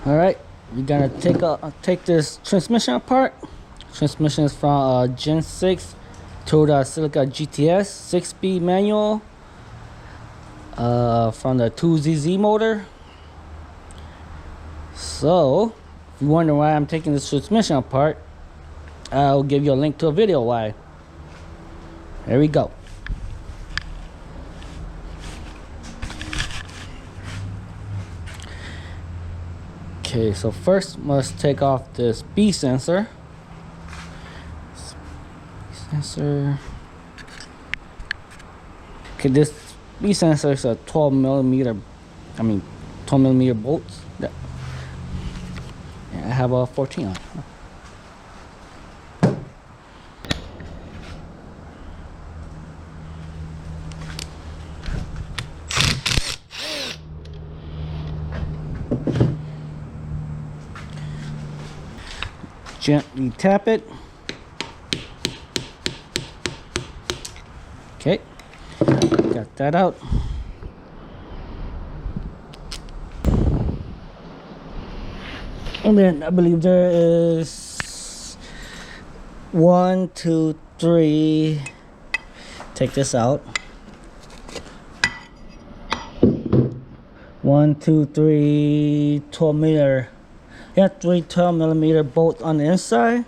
All right, we're gonna take this transmission apart. Transmission is from Gen 6 Toyota Celica GTS 6-speed manual from the 2ZZ motor. So, if you wonder why I'm taking this transmission apart, I'll give you a link to a video why. Here we go. Okay, so first must take off this B sensor. Okay, this B sensor is a 12 millimeter bolts. Yeah, I have a 14 on. Gently tap it. Okay, got that out. And then I believe there is 1, 2, 3. Take this out. 1, 2, 3, 12 millimeter. Yeah, 3 12 millimeter bolts on the inside.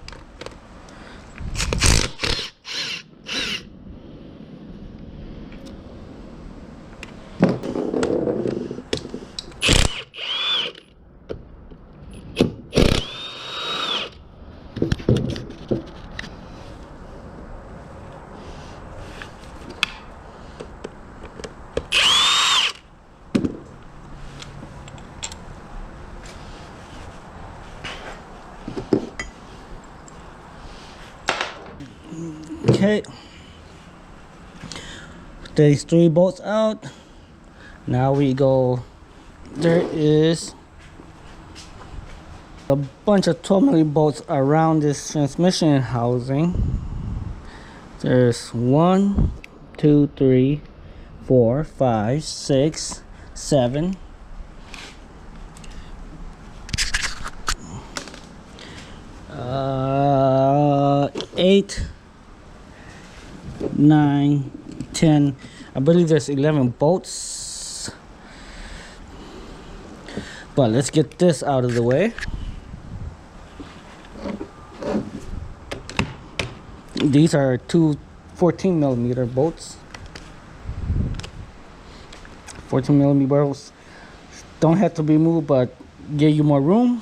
Okay, these 3 bolts out. Now we go. There is a bunch of 12 millimeter bolts around this transmission housing. There's 1, 2, 3, 4, 5, 6, 7. 8, 9, 10. I believe there's 11 bolts. But let's get this out of the way. These are 2 14 millimeter bolts. 14 millimeter bolts don't have to be moved, but give you more room.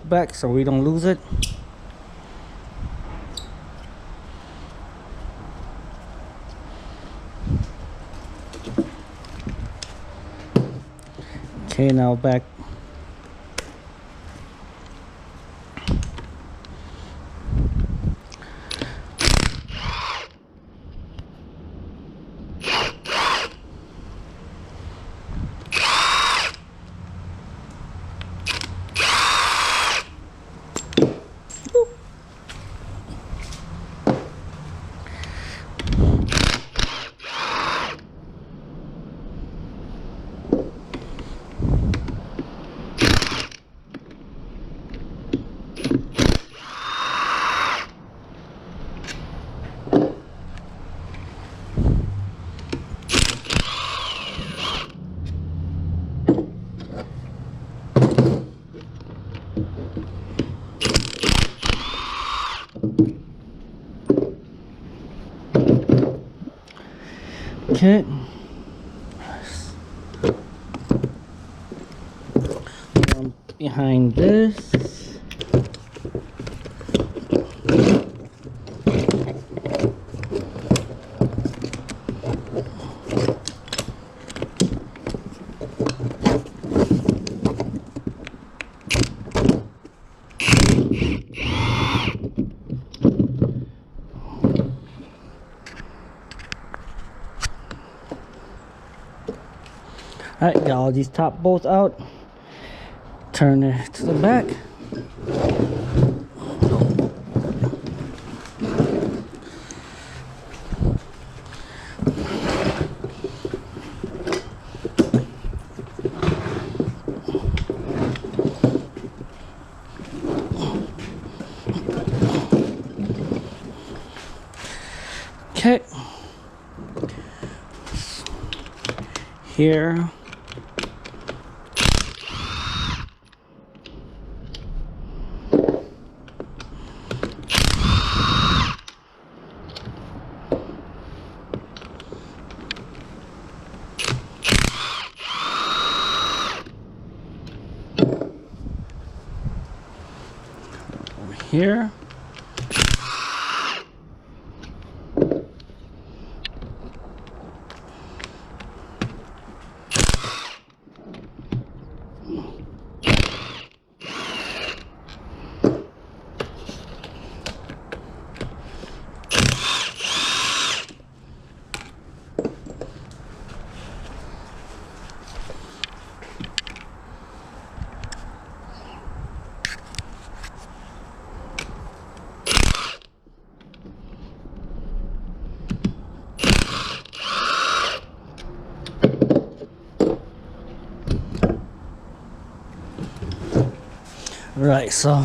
Back so we don't lose it. Okay, now back. Okay. Behind this. Alright, got all these top bolts out. Turn it to the back. Okay. Here. Here. Right, so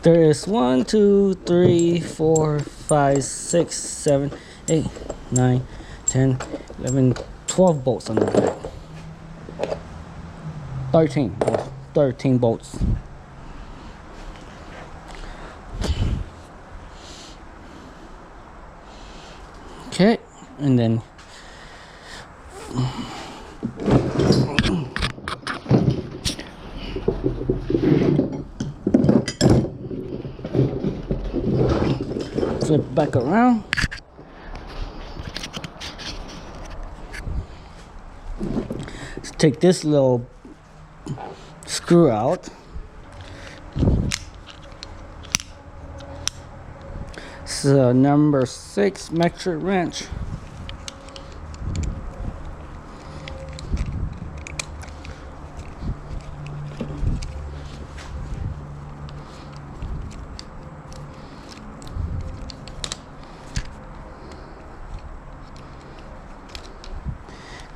there is 1, 2, 3, 4, 5, 6, 7, 8, 9, 10, 11, 12 bolts on the back. 13 bolts. Okay, and then flip back around. Let's take this little screw out. This is a number 6 metric wrench.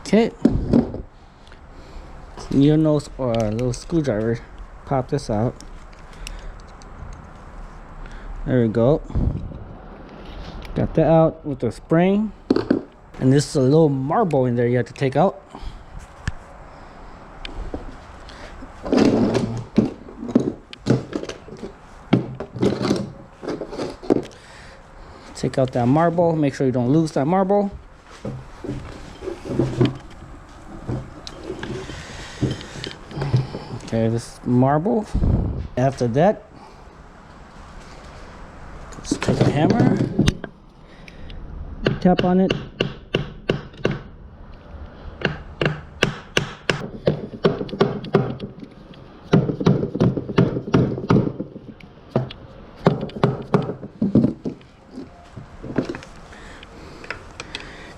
Okay, needle nose or a little screwdriver, pop this out. There we go. Got that out with the spring, and this is a little marble in there you have to take out. Take out that marble, make sure you don't lose that marble. Okay, this marble. After that, let's take a hammer, tap on it.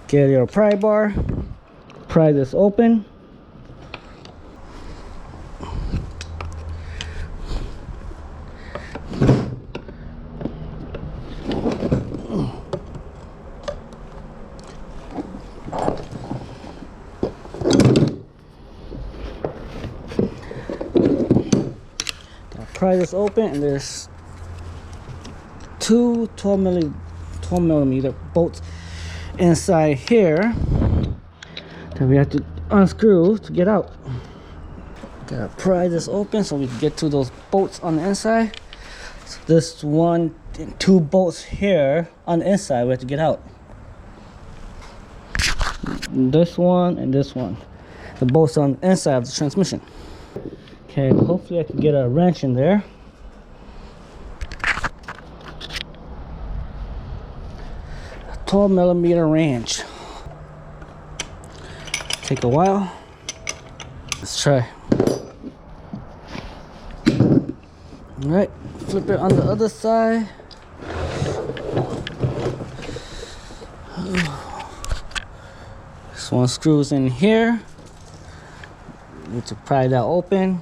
Get your pry bar, pry this open. Pry this open, and there's two 12 millimeter bolts inside here that we have to unscrew to get out. Gotta pry this open so we can get to those bolts on the inside. So this 1 and 2 bolts here on the inside we have to get out. This one and this one, the bolts on the inside of the transmission. Okay, hopefully I can get a wrench in there. A 12 millimeter wrench. Take a while. Let's try. Alright, flip it on the other side. This one screws in here. Need to pry that open.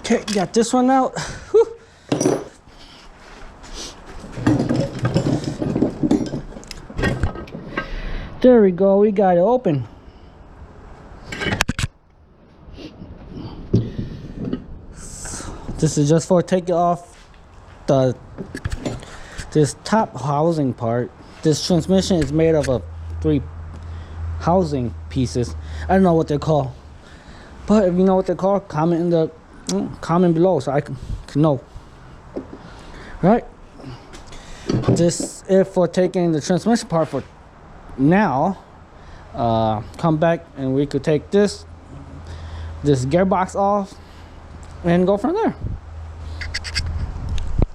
Okay, got this one out. Whew. There we go, we got it open. This is just for taking off this top housing part. This transmission is made of 3 housing pieces. I don't know what they're called, but if you know what they're called, comment below so I can know. Right, this is for taking the transmission part for now. Come back and we could take this gearbox off and go from there.